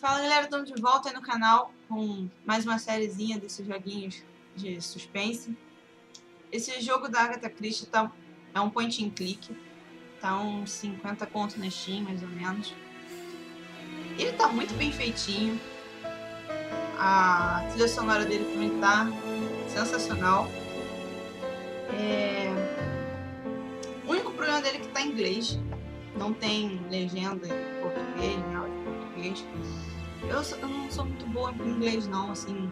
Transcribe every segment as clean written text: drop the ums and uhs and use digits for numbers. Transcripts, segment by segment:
Fala galera, estamos de volta aí no canal com mais uma sériezinha desses joguinhos de suspense. Esse jogo da Agatha Christie é um point and click, tá uns 50 contos na Steam, mais ou menos. Ele tá muito bem feitinho, a trilha sonora dele também tá sensacional. O único problema dele é que tá em inglês, não tem legenda em português, nem áudio em português. Eu não sou muito boa em inglês não, assim,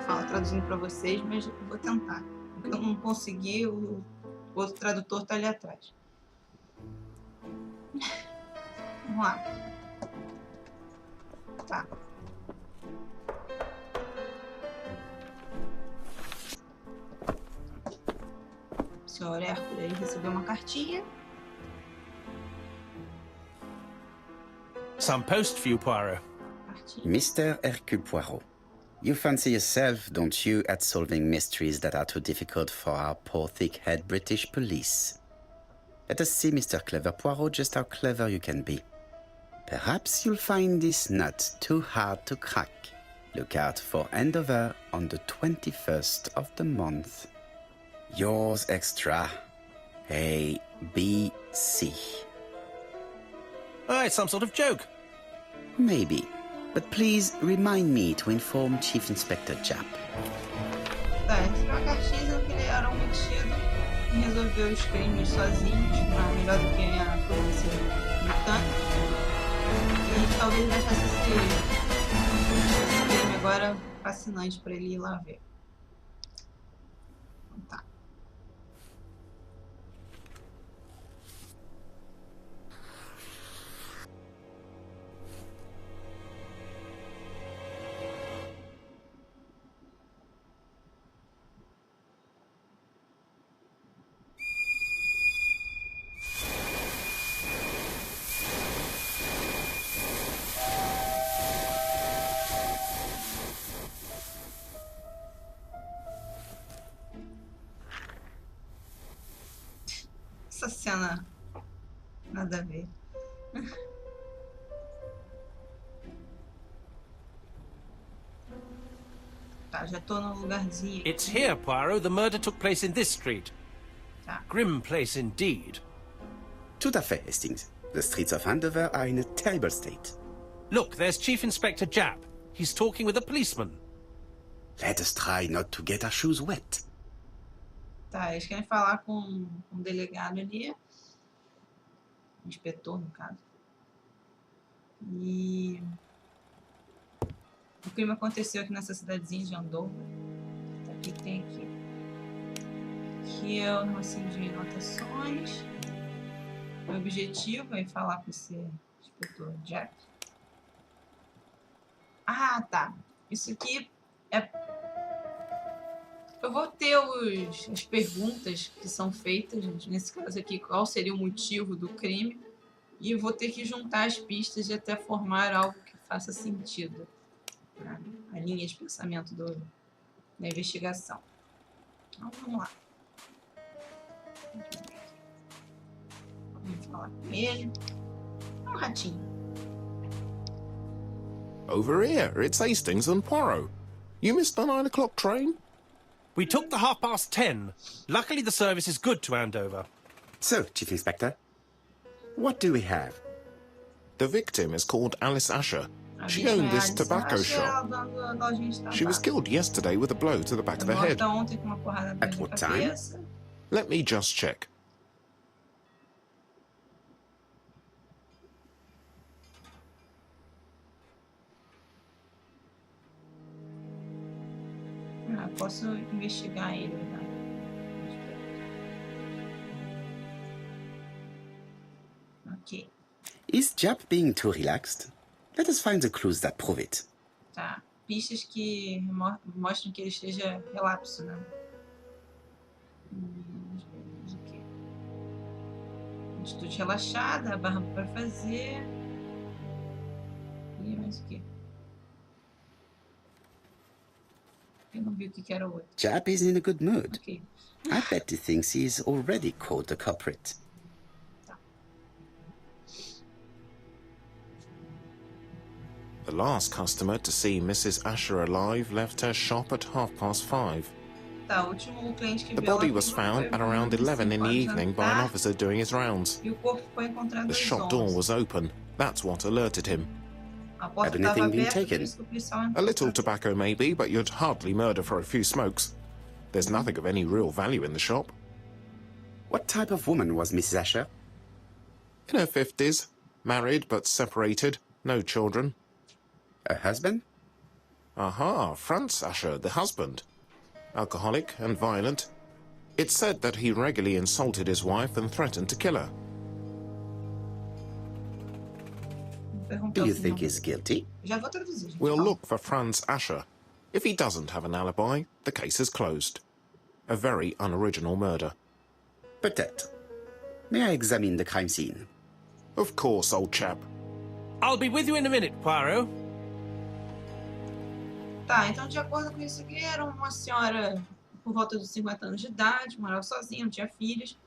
pra traduzindo pra vocês, mas eu vou tentar. Porque eu não consegui, o outro tradutor tá ali atrás. Vamos lá. Tá. O senhor Hércules aí recebeu uma cartinha. Some post for you, Poirot. Mr. Hercule Poirot, you fancy yourself, don't you, at solving mysteries that are too difficult for our poor thick-head British police? Let us see, Mr. Clever Poirot, just how clever you can be. Perhaps you'll find this nut too hard to crack. Look out for Andover on the 21st of the month. Yours extra, A, B, C. Oh, it's some sort of joke. Maybe. But please remind me to inform Chief Inspector Japp. Tá, recebeu uma cartinha dizendo que ele era um metido e resolveu os crimes sozinhos, melhor do que a polícia britânica. E talvez ele achasse esse crime agora fascinante para ele ir lá ver. Então, tá. Essa cena nada a ver. Tá, já tô no lugarzinho aqui. It's here, Poirot. The murder took place in this street. Tá. Grim place indeed. Tout à fait, Hastings. The streets of Andover are in a terrible state. Look, there's Chief Inspector Japp. He's talking with a policeman. Let us try not to get our shoes wet. Tá, eles querem falar com um delegado ali. Um inspetor, no caso. E o crime aconteceu aqui nessa cidadezinha de Andover. Tá, o que tem aqui? Aqui é o negocinho de anotações. O objetivo é falar com esse inspetor Jack. Ah, tá. Isso aqui é... Eu vou ter as perguntas que são feitas, gente, nesse caso aqui, qual seria o motivo do crime, e eu vou ter que juntar as pistas e até formar algo que faça sentido, né? A linha de pensamento da investigação. Então, vamos lá. Vamos falar com ele. É um ratinho. Over here, it's Hastings and Poirot. You missed the 9 o'clock train? We took the 10:30. Luckily, the service is good to Andover. So, Chief Inspector, what do we have? The victim is called Alice Asher. She owned this tobacco shop. She was killed yesterday with a blow to the back of the head. At what time? Let me just check. Posso investigar ele, né? Ok. Is Japp being too relaxed? Let us find the clues that prove it. Tá. Pistas que mostram que ele esteja relapso, né? Okay. Atitude relaxada, a barba para fazer. E mais o quê? Eu não vi o que era o outro. Japp is in a good mood. Okay. I bet he thinks he's already caught the culprit. Tá. The last customer to see Mrs. Asher alive left her shop at 5:30. Tá, o último cliente que The viu ela body was viva found foi at around 11 in the evening by an officer doing his rounds. E o corpo foi encontrado The às shop door 11. was open. That's what alerted him. A porta Had estava anything been aberta, por taken? isso que o policial A entrou. little tobacco maybe, but you'd hardly murder for a few smokes. There's nothing of any real value in the shop. What type of woman was Mrs. Asher? In her 50s, married but separated, no children. Her husband? Aha, Franz Asher, the husband. Alcoholic and violent. It's said that he regularly insulted his wife and threatened to kill her. Do you think he's guilty? Já vou traduzir. gente. We'll Ó, look for Franz Asher. If he doesn't have an alibi, the case is closed. A very unoriginal murder. Peut-être. May I examine the crime scene? Of course, old chap. I'll be with you in a minute, Poirot. Tá, então de acordo com isso aqui, era uma senhora por volta dos 50 anos de idade, morava sozinha, não tinha filhos.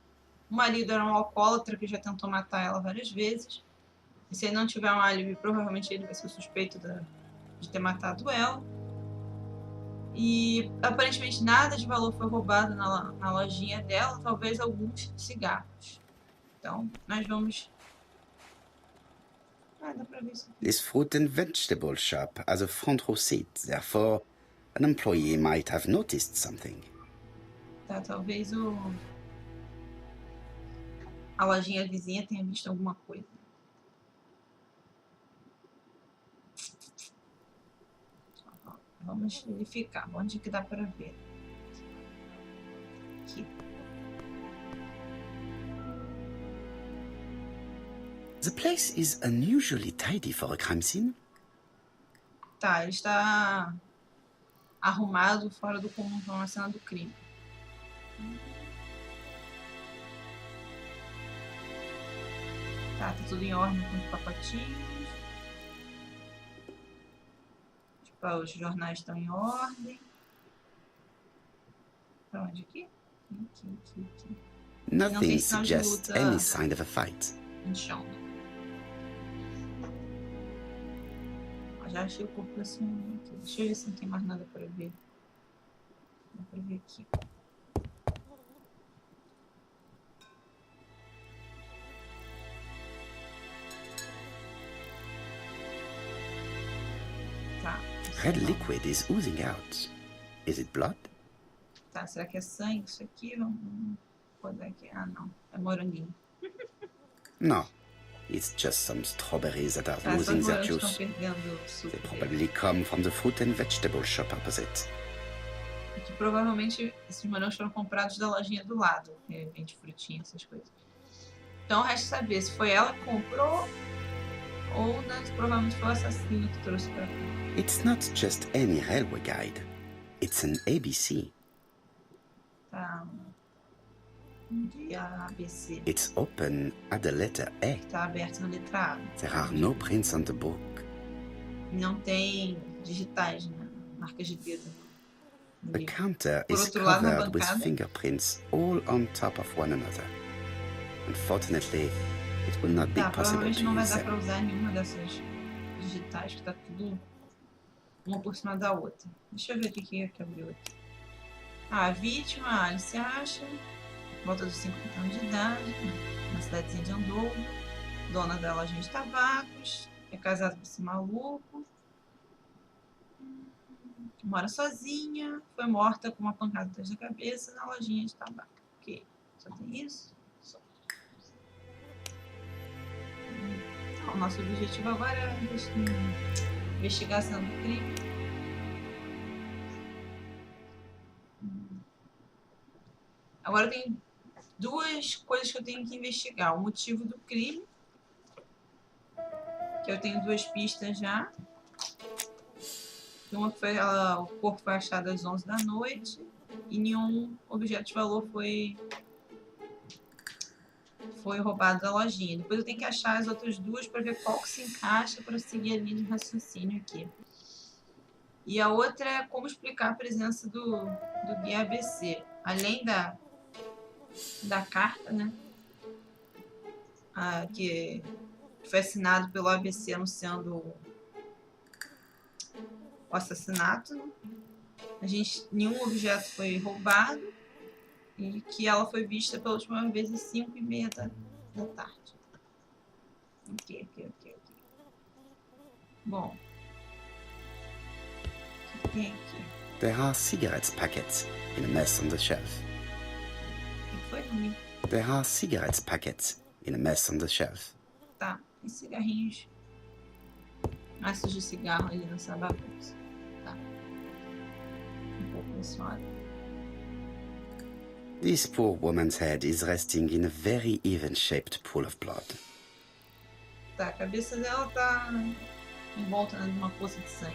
O marido era um alcoólatra que já tentou matar ela várias vezes. E se ele não tiver um álibi, provavelmente ele vai ser suspeito de ter matado ela. E aparentemente nada de valor foi roubado na lojinha dela, talvez alguns cigarros. Então, nós vamos... Ah, dá pra ver isso aqui. This fruit and vegetable shop has a front row seat, therefore an employee might have noticed something. Tá, talvez a lojinha vizinha tenha visto alguma coisa. Vamos verificar onde que dá para ver. Aqui. The place is unusually tidy for a crime scene. Tá, ele está arrumado fora do comum para uma cena do crime. Tá tudo em ordem com os pacotinhos. Os jornais estão em ordem. Pra onde aqui? Aqui. Nothing sinal de suggests luta. any sign of a fight. No chão. Ó, já achei o corpo da senhorinha aqui. Deixa eu ver se não tem mais nada para ver. Dá para ver aqui. Tá. Red liquid is oozing out. Is it blood? Tá, será que é sangue isso aqui? Vamos botar aqui. Ah, não. É moranguinho. No. It's just some strawberries that are Tá, essas losing their morangas estão juice. perdendo o suco They dele. probably come from the fruit and vegetable shop opposite. Que provavelmente esses morangos foram comprados da lojinha do lado, que vende frutinha, essas coisas. Então resta saber se foi ela que comprou ou, né, provavelmente foi o assassino que trouxe pra cá. It's not just any railway guide. It's an ABC. Tá. Dia ABC. It's open at the letter A. Tá aberto na letra A. There are no prints on the book. Não tem digitais, né? Marcas de dedo. no The livro. counter Por is outro lado, na covered with bancada. fingerprints all on top of one another. Unfortunately, it will not be Tá, possible provavelmente to não vai use dar pra them. usar nenhuma dessas digitais, que tá tudo uma por cima da outra. Deixa eu ver o que abriu aqui. Ah, a vítima, a Alice Asher, volta dos 50 anos de idade, na cidadezinha de Andover, dona da lojinha de tabacos, é casada com esse maluco, mora sozinha, foi morta com uma pancada atrás da cabeça na lojinha de tabaco. Ok, só tem isso? Só. Então, o nosso objetivo agora é investigar a cena do crime. Agora tem duas coisas que eu tenho que investigar. O motivo do crime, que eu tenho duas pistas já. Uma que foi o corpo foi achado às 11 da noite e nenhum objeto de valor foi roubado da lojinha. Depois eu tenho que achar as outras duas para ver qual que se encaixa para seguir a linha de raciocínio aqui. E a outra é como explicar a presença do guia ABC. Além da carta, né? Que foi assinado pelo ABC anunciando o assassinato, né? Nenhum objeto foi roubado e que ela foi vista pela última vez às 5h30 da tarde. Ok. Bom. O que tem aqui? There are cigarette packets in a mess on the shelf. O que foi, Domingo? There are cigarette packets in a mess on the shelf. Tá, tem cigarrinhos. Maços de cigarro ali nessa bagunça. Tá. Um pouco desse lado. This poor woman's head is resting in a very even-shaped pool of blood. Tá, a cabeça dela tá envolta de uma poça de sangue.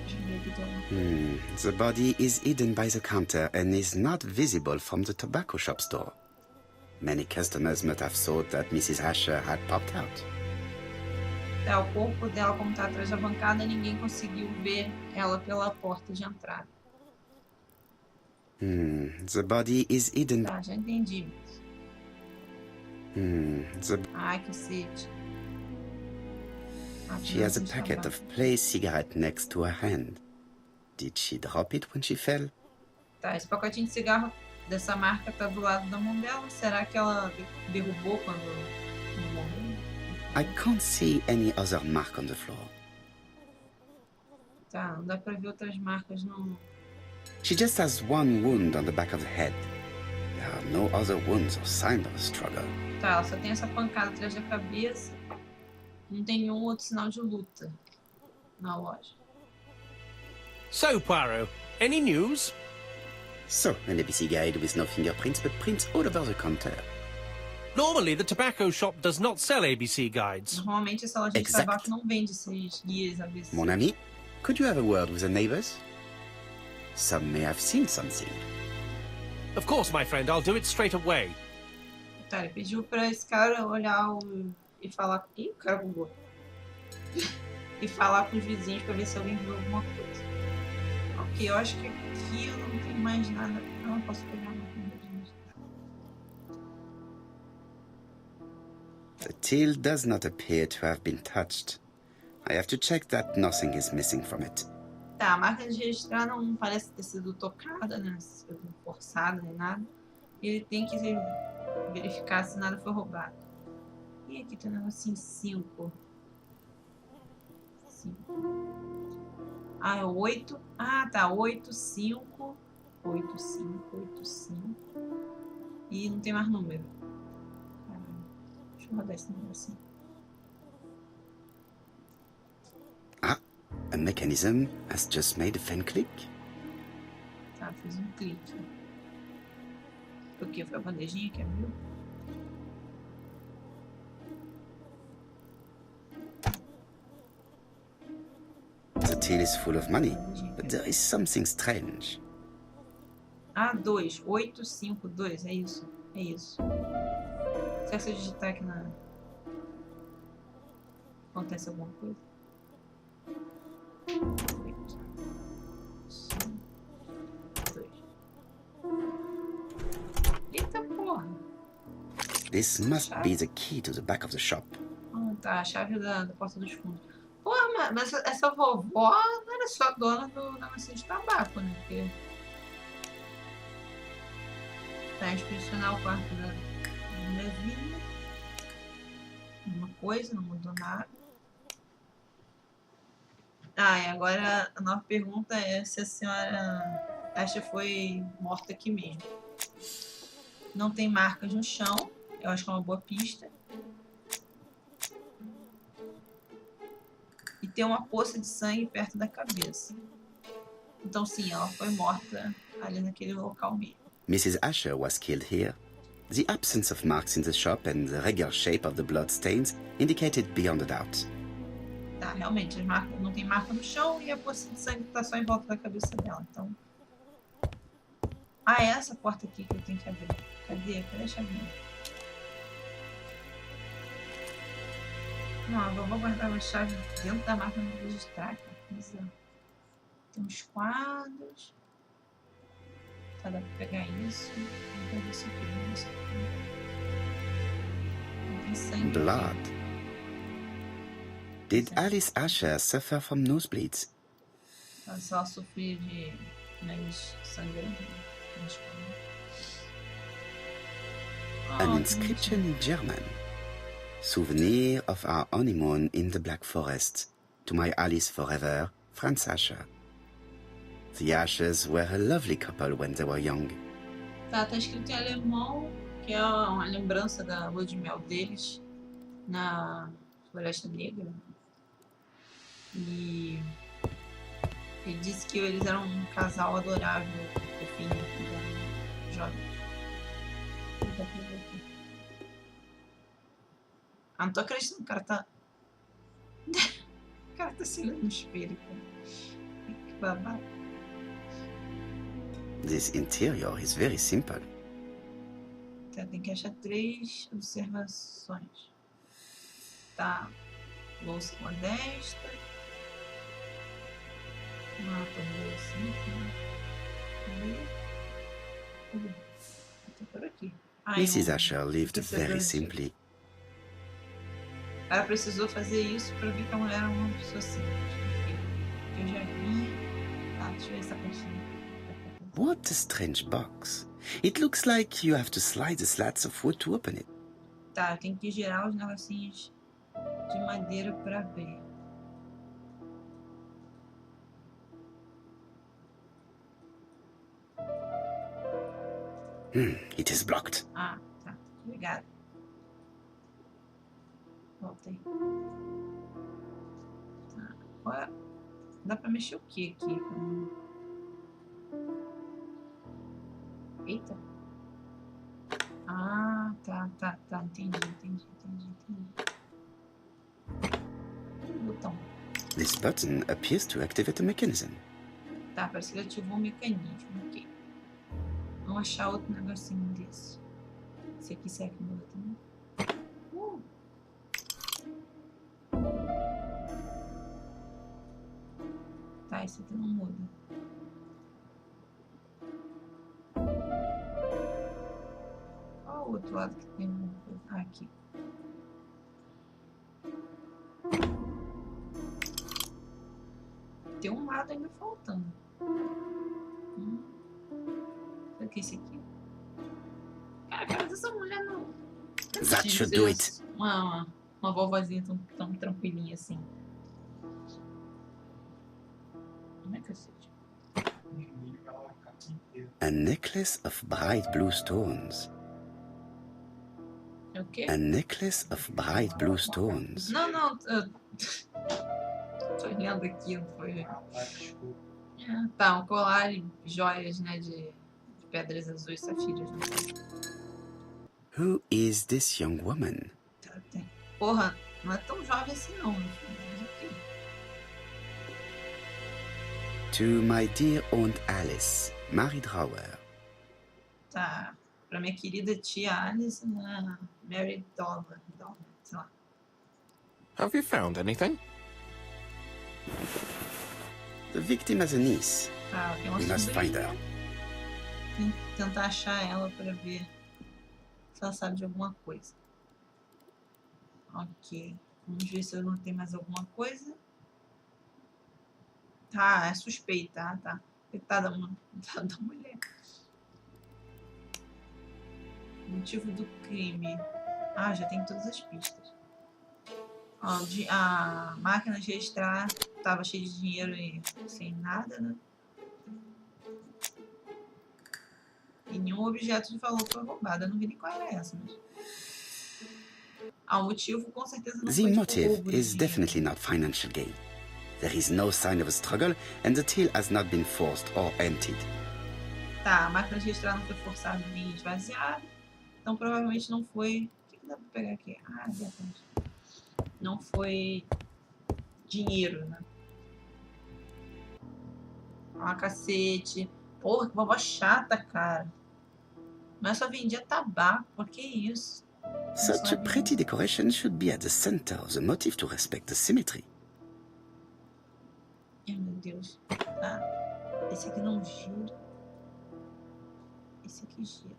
Deixa eu ver aqui também. The body is hidden by the counter and is not visible from the tobacco shop door. Many customers must have thought that Mrs. Asher had popped out. É, o corpo dela, como tá atrás da bancada, ninguém conseguiu ver ela pela porta de entrada. The body is hidden. Tá, já entendi. Ai, cacete. She has a packet of play cigarette next to her hand. Did she drop it when she fell? Tá, esse pacotinho de cigarro dessa marca tá do lado da mão dela. Será que ela derrubou quando morreu? I can't see any other mark on the floor. Tá, não dá pra ver outras marcas não. She just has one wound on the back of the head. There are no other wounds or signs of a struggle. Tá, ela só tem essa pancada atrás da cabeça. Não tem nenhum outro sinal de luta na loja. So, Poirot, any news? So, an ABC guide with no fingerprints but prints all over the counter. Normally, the tobacco shop does not sell ABC guides. Normalmente essa loja de tabaco não vende esses guias ABC. Mon ami, could you have a word with the neighbors? Some may have seen something. Of course, my friend, I'll do it straight away. Tá, ele pediu pra esse cara olhar e falar... Ih, o cara bugou. E falar com os vizinhos pra ver se alguém viu alguma coisa. Ok, eu acho que aqui eu não tenho mais nada. Não, posso pegar uma coisa. The till does not appear to have been touched. I have to check that nothing is missing from it. Tá, a marca de registrar não parece ter sido tocada, né? Forçada nem nada. Ele tem que verificar se nada foi roubado. E aqui tem um negocinho 5. Ah, é 8. Ah, tá. 8, 5. 8, 5, 8, 5. E não tem mais número. Caralho. Deixa eu rodar esse negocinho. A mechanism has just made a fan click. Tá, fiz um clique. O que? Foi a bandejinha que abriu? The till is full of money, but there is something strange. Ah, 2. 8, 5, 2. É isso. É isso. Se eu digitar aqui na... Acontece alguma coisa? 8, 5, 2. Eita porra! This must be the key to the back of the shop. Ah, tá. A chave da porta dos fundos. Porra, mas essa vovó não era só dona do negócio de tabaco, né? Porque... Tá, inspecionar o quarto da mulherzinha. Uma coisa, não mudou nada. Ah, e agora a nova pergunta é se a senhora Asher foi morta aqui mesmo. Não tem marcas no chão. Eu acho que é uma boa pista. E tem uma poça de sangue perto da cabeça. Então sim, ela foi morta ali naquele local mesmo. Mrs. Asher was killed here. The absence of marks in the shop and the regular shape of the blood stains indicated beyond a doubt. Tá, realmente, as marcas, não tem marca no chão e a poça de sangue tá só em volta da cabeça dela, então... Ah, é essa porta aqui que eu tenho que abrir. Cadê? Cadê a chavinha? Não, eu vou guardar a chave dentro da máquina de registrar. Tem uns quadros. Tá, dá pra pegar isso. Vou pegar isso aqui, isso aqui. Não tem sangue. Blood. Did Alice Asher suffer from nosebleeds? Se ela sofria de nariz sangrando. An inscription in German. Souvenir of our honeymoon in the Black Forest. To my Alice forever, Franz Asher. The Ashers were a lovely couple when they were young. Tá escrito em alemão, que é uma lembrança da lua de mel deles na Floresta Negra. E ele disse que eles eram um casal adorável, fofinho, jovens. Ah, não tô acreditando, o cara tá... o cara tá se olhando no espelho, cara. Que babado. This interior is very simple. Tá, tem que achar 3 observações. Tá. Louça modesta. Mapa assim. Por aqui. Mrs. Asher lived very simply. Ela precisou fazer isso para ver que a mulher era uma pessoa simples. Eu já vi. Ah, deixa eu ver essa caixinha. What a strange box. It looks like you have to slide the slats of wood to open it. Tá, tem que girar os negocinhos de madeira para abrir. It is blocked. Ah, tá. Obrigado. Voltei. Tá. Qual é? Dá pra mexer o que aqui? Eita. Ah, tá. Entendi. Botão. This button appears to activate a mechanism. Tá, parece que ele ativou um mecanismo. Ok. Vamos achar outro negocinho desse. Esse aqui serve no botão. Tá, esse aqui não muda. Qual o outro lado que tem uma coisa? Ah, aqui. Tem um lado ainda faltando. Será que é esse aqui? Cara, a cara dessa mulher não... That should do it. Uma vovozinha tão tranquilinha assim. Como é que eu sei? A necklace of bright blue stones. É o quê? A necklace of bright blue stones. Não. Tô olhando aqui, não foi? Tá, um colar de joias, né? De pedras azuis, safiras. Né? Who is this young woman? Tá, tem. Porra, não é tão jovem assim não. Mas ok. To my dear Aunt Alice, Mary Drower. Tá. Pra minha querida tia Alice, né? Mary Dollar, sei lá. Have you found anything? The victim has a niece. Tá, tem uma We must find sobrinha. her. Tem que tentar achar ela pra ver se ela sabe de alguma coisa. Ok. Vamos ver se eu não tenho mais alguma coisa. Tá, é suspeita, tá. Coitada da mulher. Motivo do crime. Ah, já tem todas as pistas. Ó, a máquina de registrar tava cheia de dinheiro e sem nada, né? E nenhum objeto de valor foi roubado. Eu não vi nem qual era essa, mas... o motivo com certeza não The foi motive roubo de is dinheiro. definitely not financial gain. There is no sign of a struggle and the till has not been forced or emptied. Tá, a máquina de registrar não foi forçada nem esvaziada. Então provavelmente não foi... O que dá pra pegar aqui? Ah, é verdade. Não foi dinheiro, né? Ah, cacete. Porra, que vovó chata, cara. Mas só vendia tabaco. Por que isso? Such a pretty decoration should be at the center of the motive to respect the symmetry. Ai, meu Deus. Tá. Esse aqui não gira. Esse aqui gira.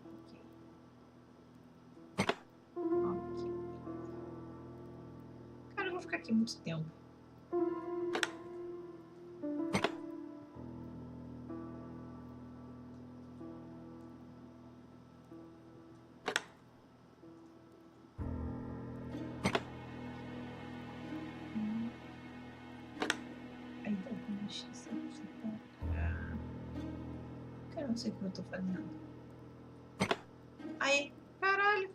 Ok. Cara, eu vou ficar aqui muito tempo. Eu não sei o que eu tô fazendo. Aí, caralho.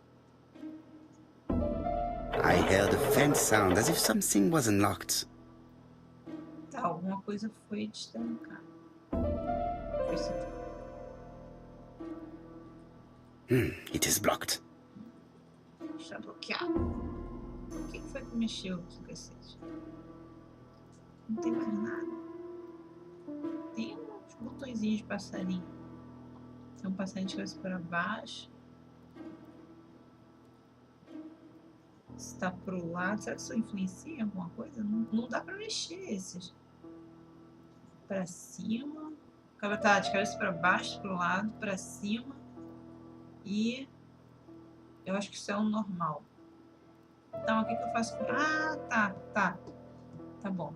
I heard a faint sound as if something was unlocked. Tá, alguma coisa foi destrancar. Foi isso aqui. It is blocked. Está bloqueado. O que foi que mexeu aqui, cacete? Não tem mais nada. Tem uns botõezinhos de passarinho. Tem um passarinho de cabeça para baixo. Está pro lado. Será que isso influencia alguma coisa? Não dá para mexer esses. Para cima. Tá de cabeça para baixo, pro lado, para cima. E eu acho que isso é o normal. Então, o que eu faço? Ah, tá. Tá bom.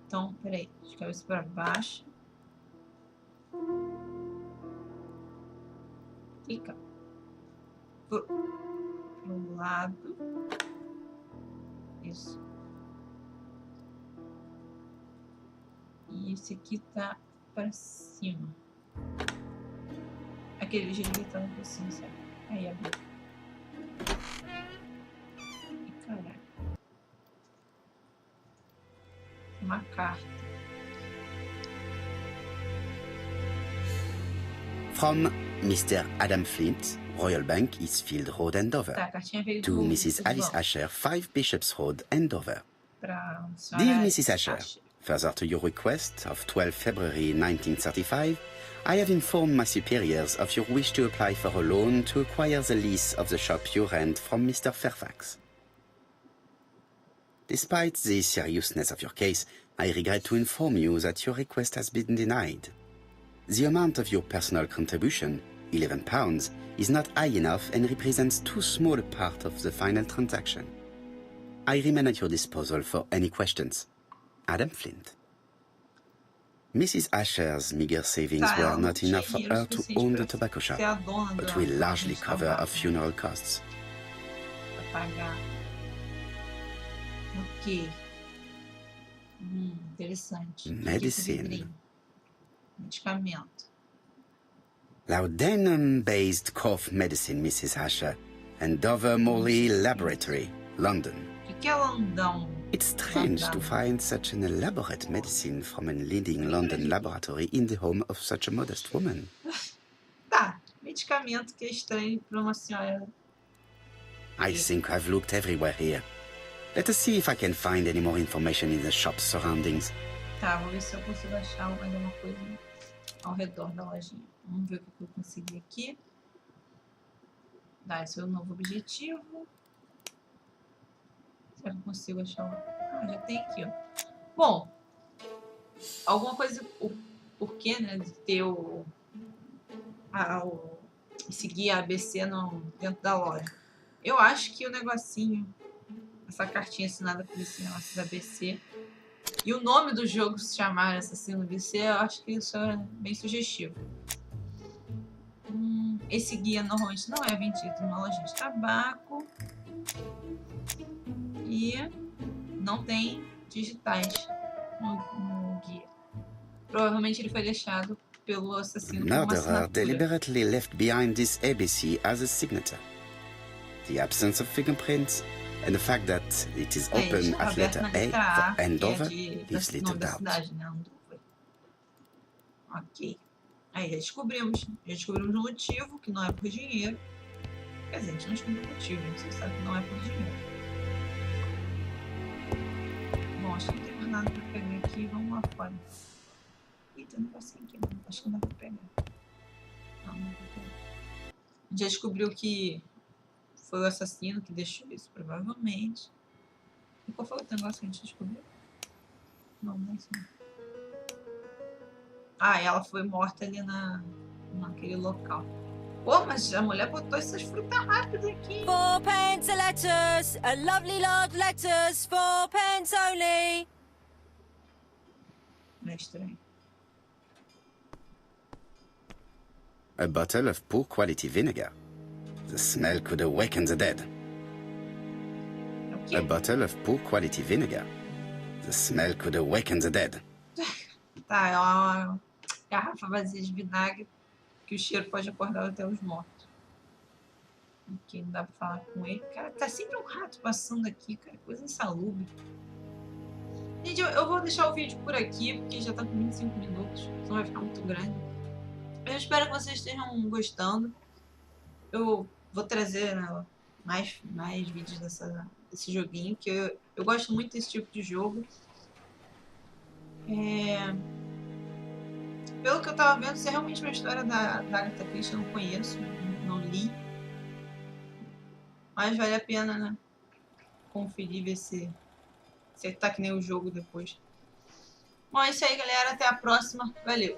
Então, peraí. De cabeça para baixo. Clica. Pro lado. Isso. E esse aqui tá para cima. Aquele jeito que tá pra cima, certo? Aí, abriu. E caralho. Uma carta. From Mr. Adam Flint, Royal Bank, Eastfield Road, Andover. Tá, a cartinha veio To do Mrs. Alice Asher, 5 Bishops Road, Andover. Pra Dear Mrs. Asher, further to your request of 12 February 1935, I have informed my superiors of your wish to apply for a loan to acquire the lease of the shop you rent from Mr. Fairfax. Despite the seriousness of your case, I regret to inform you that your request has been denied. The amount of your personal contribution, £11, is not high enough and represents too small a part of the final transaction. I remain at your disposal for any questions. Adam Flint. Mrs. Asher's meager savings were not enough for her to own the tobacco shop, but will largely cover her funeral costs. Ok. Interessante. Medicine. Medicamento. Laudanum-based cough medicine, Mrs. Asher, and Dover Morley Laboratory, London. O que é Landão? It's strange to find such an elaborate medicine from a leading London laboratory in the home of such a modest woman. Tá, medicamento que é estranho para uma senhora. I think I've looked everywhere here. Let us see if I can find any more information in the shop's surroundings. Tá, vou ver se eu consigo achar alguma coisa ao redor da lojinha. Vamos ver o que eu consegui aqui. Tá, esse é o novo objetivo. Será que eu consigo achar? Ah, já tem aqui, ó. Bom, alguma coisa, o porquê, né, de ter seguir a ABC dentro da loja. Eu acho que o negocinho, essa cartinha assinada por esse negócio da ABC, e o nome do jogo se chamar Assassino ABC, eu acho que isso é bem sugestivo. Esse guia normalmente não é vendido numa loja de tabaco. E não tem digitais no guia. Provavelmente ele foi deixado pelo assassino como uma Murderer assinatura. deliberately left behind this ABC as a signature. The absence of fingerprints and the fact that it is open at letter A for Andover leaves little doubt. Né? Ok. Aí já descobrimos o motivo, que não é por dinheiro. Quer dizer, a gente não descobriu o motivo, a gente sabe que não é por dinheiro. Bom, acho que não tem mais nada pra pegar aqui, vamos lá fora. Ih, tem um negocinho aqui, não. Acho que não dá pra pegar. Não dá pra pegar. A gente já descobriu que foi o assassino que deixou isso, provavelmente. E qual foi o outro negócio que a gente descobriu? Não sei. Ah, ela foi morta ali naquele local. Pô, mas a mulher botou essas frutas rápidas aqui. 4 pence a letters, a lovely large letters, 4 pence only. é estranho. A bottle of poor quality vinegar. The smell could awaken the dead. É o quê? A bottle of poor quality vinegar. The smell could awaken the dead. Tá, é uma garrafa vazia de vinagre que o cheiro pode acordar até os mortos. Aqui não dá pra falar com ele. Cara, tá sempre um rato passando aqui, cara. Coisa insalubre. Gente, eu vou deixar o vídeo por aqui, porque já tá com 25 minutos. Senão vai ficar muito grande. Eu espero que vocês estejam gostando. Eu vou trazer, né, mais vídeos desse joguinho, que eu gosto muito desse tipo de jogo. Pelo que eu tava vendo, isso é realmente uma história da Agatha Christie, eu não conheço, não li. Mas vale a pena, né, conferir, ver se tá que nem o jogo depois. Bom, é isso aí, galera. Até a próxima. Valeu!